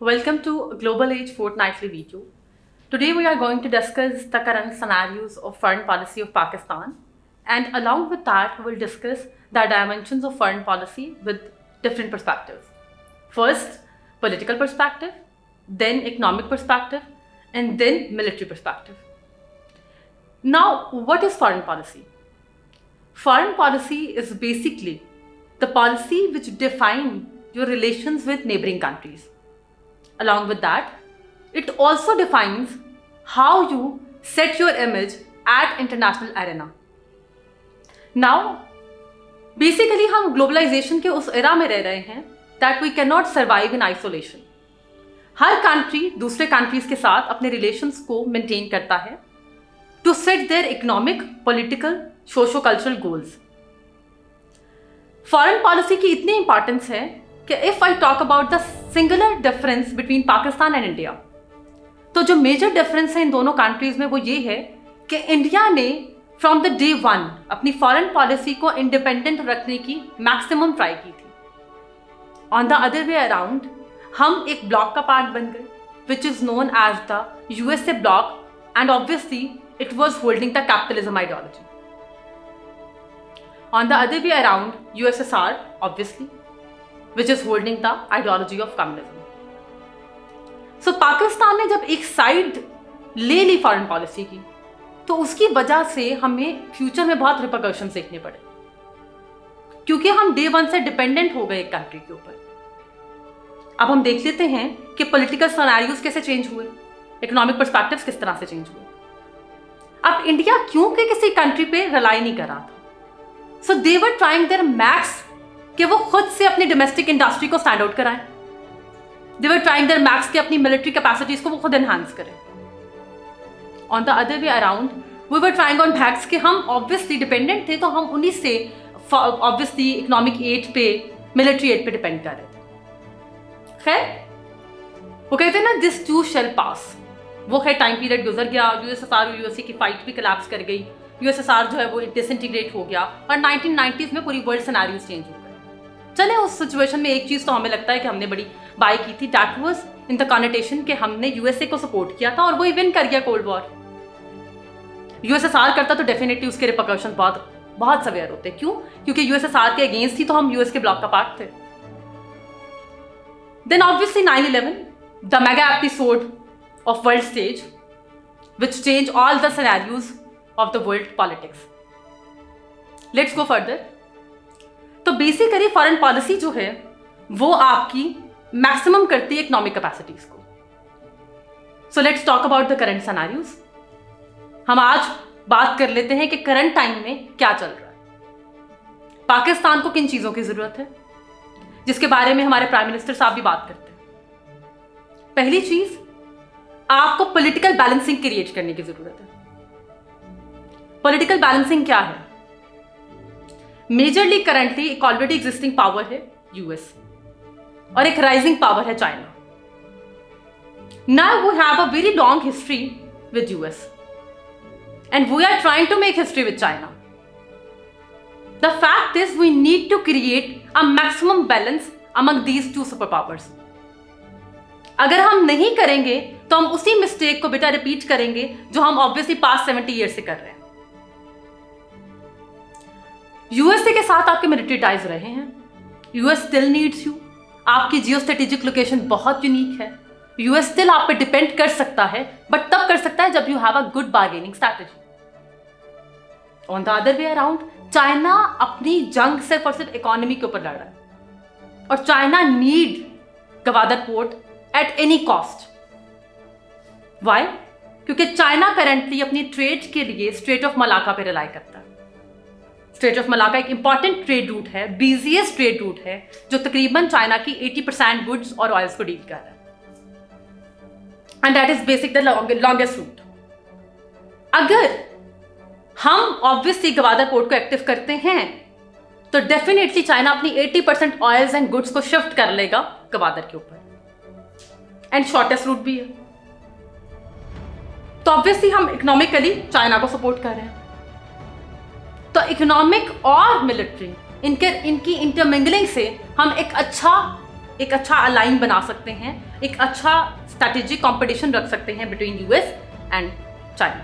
Welcome to Global Age Fortnightly video. Today we are going to discuss the current scenarios of foreign policy of Pakistan, and along with that we will discuss the dimensions of foreign policy with different perspectives. First, political perspective, then economic perspective, and then military perspective. Now, what is foreign policy? Foreign policy is basically the policy which defines your relations with neighboring countries. Along with that, it also defines how you set your image at international arena. Now, basically हम globalization के उस era में रह रहे हैं that we cannot survive in isolation. Her country दूसरे countries के साथ अपने relations को maintain करता है to set their economic, political, socio-cultural goals. Foreign policy की इतनी importance है कि if I talk about the singular difference between Pakistan and India, तो जो major difference है इन दोनों countries में वो ये है कि इंडिया ने from the day one अपनी foreign policy को independent रखने की maximum try की थी. On the other way around, हम एक bloc का part बन गए, which is known as the USA bloc, and obviously it was holding the capitalism ideology. On the other way around, USSR, obviously, which is holding the ideology of communism. So Pakistan ने जब एक side ले ली foreign policy की, तो उसकी वजह से हमें फ्यूचर में बहुत रिपरकशंस देखने पड़े, क्योंकि हम डे वन से डिपेंडेंट हो गए एक कंट्री के ऊपर. अब हम देख लेते हैं कि पॉलिटिकल सिनेरियोज कैसे चेंज हुए, इकोनॉमिक पर्सपेक्टिव्स किस तरह से चेंज हुए. अब इंडिया क्योंकि किसी कंट्री पे रिलाई नहीं कर रहा था, so they were trying their max कि वो खुद से अपनी डोमेस्टिक इंडस्ट्री को स्टैंड आउट कराएं. They were trying their max कि अपनी मिलिट्री कैपेसिटीज को वो खुद एनहांस करें. On the other way around, we were trying on max कि हम ऑब्वियसली डिपेंडेंट थे, तो हम उन्हीं से ऑब्वियसली इकोनॉमिक एड पे, मिलिट्री एड पे डिपेंड कर रहे थे. खैर, वो कहते हैं ना, दिस टू शेल पास. वो खैर टाइम पीरियड गुजर गया, यूएसएसआर और यूएसए की फाइट भी कोलैप्स कर गई, यूएसएसआर जो है वो डिसइंटीग्रेट हो गया, और 1990s में पूरी वर्ल्ड सिनेरियोज चेंज हो गए. चले, उस सिचुएशन में एक चीज़ तो हमें लगता है कि हमने बड़ी बाई की थी, दैट वाज इन द कॉन्टेशन कि हमने यूएसए को सपोर्ट किया था और वो विन कर गया कोल्ड वॉर. यूएसएसआर करता तो डेफिनेटली उसके रिपरकशन बहुत बहुत सवेयर होते. क्यों? क्योंकि यूएसएसआर के अगेंस्ट थी, तो हम यूएस के ब्लॉक का पार्ट थे. Then obviously 9/11, the mega episode of world stage which change all the scenarios of the world politics. Let's go further. तो बेसिकली फॉरेन पॉलिसी जो है वो आपकी मैक्सिमम करती है इकोनॉमिक कैपेसिटीज को. So let's talk about the current scenarios. हम आज बात कर लेते हैं कि करंट टाइम में क्या चल रहा है, पाकिस्तान को किन चीजों की जरूरत है, जिसके बारे में हमारे प्राइम मिनिस्टर साहब भी बात करते हैं. पहली चीज, आपको पॉलिटिकल बैलेंसिंग क्रिएट करने की जरूरत है. पॉलिटिकल बैलेंसिंग क्या है? मेजरली करंटली एक ऑलरेडी एग्जिस्टिंग पावर है यूएस, और एक राइजिंग पावर है China. Now we have a very long history with US and we are trying to make history with China. The fact is we need to create a maximum balance among these two super powers. अगर हम नहीं करेंगे तो हम उसी mistake को बेटा repeat करेंगे जो हम ऑब्वियसली पास्ट 70 ईयर से कर रहे हैं. यूएसए के साथ आपके मिलिट्री टाइज रहे हैं. US still needs you. आपकी जियो स्ट्रेटेजिक लोकेशन बहुत यूनिक है. यूएस स्टिल आप पे डिपेंड कर सकता है, बट तब कर सकता है जब you have a good bargaining strategy. On the other way around, China अपनी जंग सिर्फ और सिर्फ इकोनॉमी के ऊपर लड़ रहा है, और China need Gwadar port at any cost. Why? क्योंकि चाइना करंटली अपनी ट्रेड के लिए स्ट्रेट ऑफ मलाका पे रिलाई करता है. स्ट्रेट ऑफ मलाका एक इंपॉर्टेंट ट्रेड रूट है, बिजिएस्ट ट्रेड रूट है, जो तकरीबन चाइना की 80% गुड्स और ऑयल्स को डील कर रहा है, and that is basic the longest route. अगर हम ऑब्वियसली गवादर पोर्ट को एक्टिव करते हैं तो डेफिनेटली चाइना अपनी 80% ऑयल्स एंड गुड्स को शिफ्ट कर लेगा गवादर के ऊपर, एंड शॉर्टेस्ट रूट भी है. तो ऑब्वियसली हम इकोनॉमिकली चाइना को सपोर्ट कर रहे हैं. तो इकोनॉमिक और मिलिट्री इनकी इंटरमिंगलिंग से हम एक अच्छा एक अच्छा अलाइन बना सकते हैं, एक अच्छा स्ट्रैटेजिक कंपटीशन रख सकते हैं बिटवीन यूएस एंड चाइना।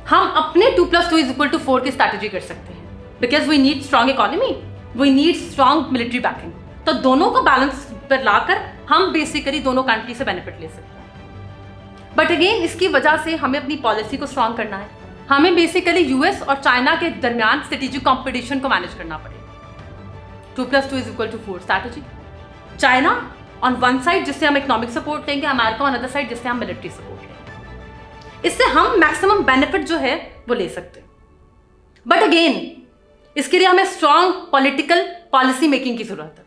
हम अपने 2+2=4 की स्ट्रैटेजी कर सकते हैं because we need strong economy, we need strong military backing. तो दोनों को बैलेंस पर लाकर हम बेसिकली दोनों कंट्री से बेनिफिट ले सकते हैं। बट अगेन इसकी वजह से हमें अपनी पॉलिसी को स्ट्रॉन्ग करना है, हमें बेसिकली यूएस और चाइना के दरमियान स्ट्रेटेजिक कंपटीशन को मैनेज करना पड़ेगा। 2+2=4 strategy. China on one side जिससे हम इकोनॉमिक सपोर्ट लेंगे, अमेरिका ऑन अदर साइड जिससे हम मिलिट्री सपोर्ट लेंगे। इससे हम मैक्सिमम बेनिफिट जो है वो ले सकते हैं। बट अगेन इसके लिए हमें स्ट्रॉन्ग पॉलिटिकल पॉलिसी मेकिंग की जरूरत है।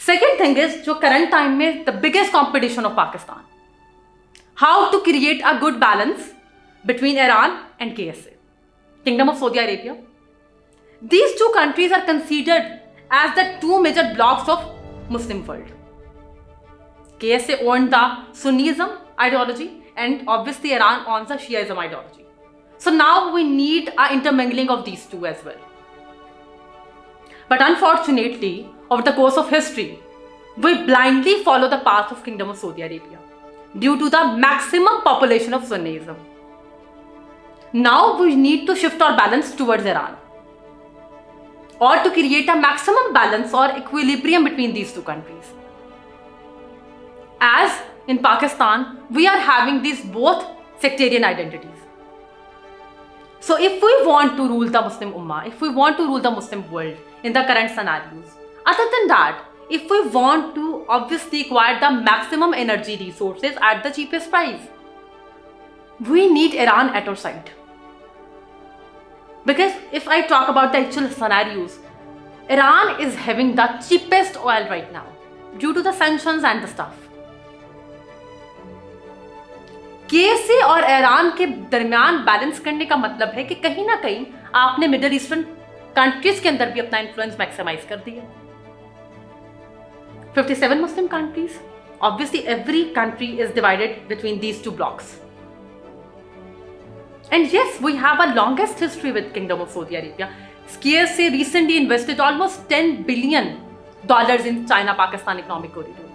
सेकेंड थिंग इज जो करंट टाइम में the biggest competition of Pakistan, how to create a good balance between Iran and KSA, Kingdom of Saudi Arabia. These two countries are considered as the two major blocks of Muslim world. KSA owned the Sunnism ideology and obviously Iran owns the Shiaism ideology. So now we need an intermingling of these two as well. But unfortunately, over the course of history, we blindly follow the path of Kingdom of Saudi Arabia due to the maximum population of Sunnism. Now we need to shift our balance towards Iran, or to create a maximum balance or equilibrium between these two countries. As in Pakistan, we are having these both sectarian identities. So if we want to rule the Muslim Ummah, if we want to rule the Muslim world in the current scenarios, other than that, if we want to obviously acquire the maximum energy resources at the cheapest price, we need Iran at our side. Because if I talk about the actual scenarios, Iran is having the cheapest oil right now due to the sanctions and the stuff. KSA और Iran के दरमियान balance करने का मतलब है कि कहीं ना कहीं आपने मिडिल ईस्टर्न कंट्रीज के अंदर भी अपना इन्फ्लुएंस मैक्सिमाइज कर दिया। 57 Muslim countries. Obviously, every country is divided between these two blocks. And yes, we have a longest history with Kingdom of Saudi Arabia. KSA recently invested almost $10 billion in China-Pakistan economic corridor.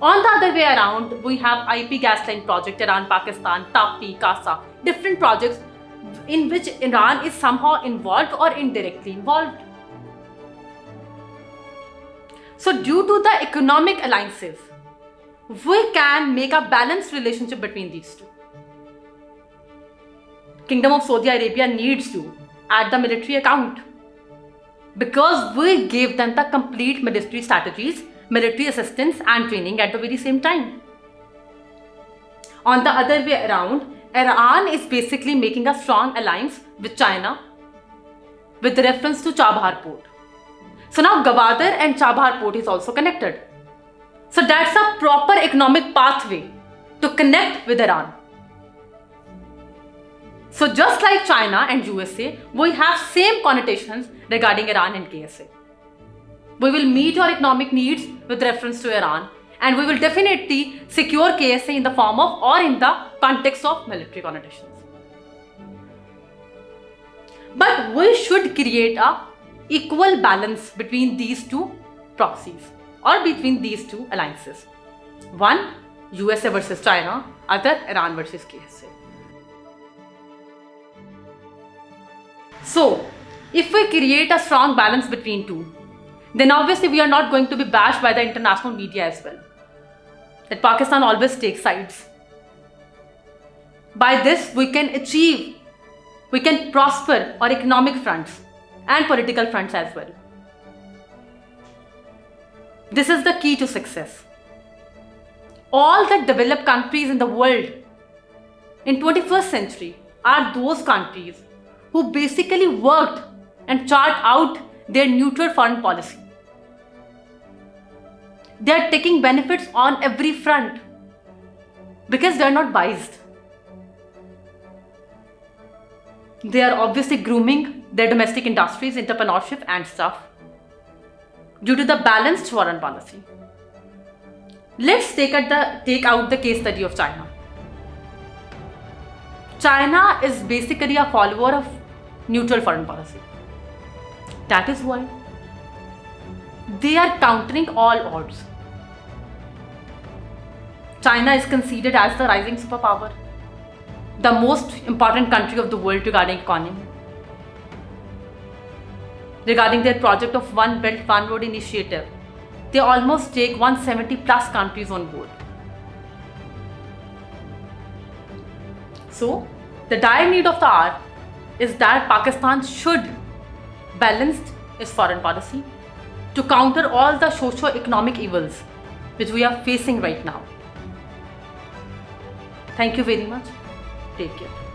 On the other way around, we have IP gas line project, Iran-Pakistan, TAPI, CASA, different projects in which Iran is somehow involved or indirectly involved. So due to the economic alliances, we can make a balanced relationship between these two. Kingdom of Saudi Arabia needs to add the military account because we gave them the complete military strategies, military assistance and training at the very same time. On the other way around, Iran is basically making a strong alliance with China with reference to Chabahar port. So now Gwadar and Chabahar port is also connected. So that's a proper economic pathway to connect with Iran. So just like China and USA, we have same connotations regarding Iran and KSA. We will meet our economic needs with reference to Iran, and we will definitely secure KSA in the form of or in the context of military connotations. But we should create a equal balance between these two proxies or between these two alliances. One, USA versus China, other Iran versus KSA. So, if we create a strong balance between two, then obviously we are not going to be bashed by the international media as well. That Pakistan always takes sides. By this, we can prosper our economic fronts and political fronts as well. This is the key to success. All the developed countries in the world in 21st century are those countries who basically worked and chart out their neutral foreign policy. They are taking benefits on every front because they are not biased. They are obviously grooming their domestic industries, entrepreneurship and stuff due to the balanced foreign policy. Let's take out the case study of China. China is basically a follower of neutral foreign policy. That is why they are countering all odds. China is considered as the rising superpower, the most important country of the world regarding economy. Regarding their project of One Belt One Road initiative, they almost take 170 plus countries on board. So, the dire need of the hour is that Pakistan should balance its foreign policy to counter all the socio-economic evils which we are facing right now. Thank you very much. Take care.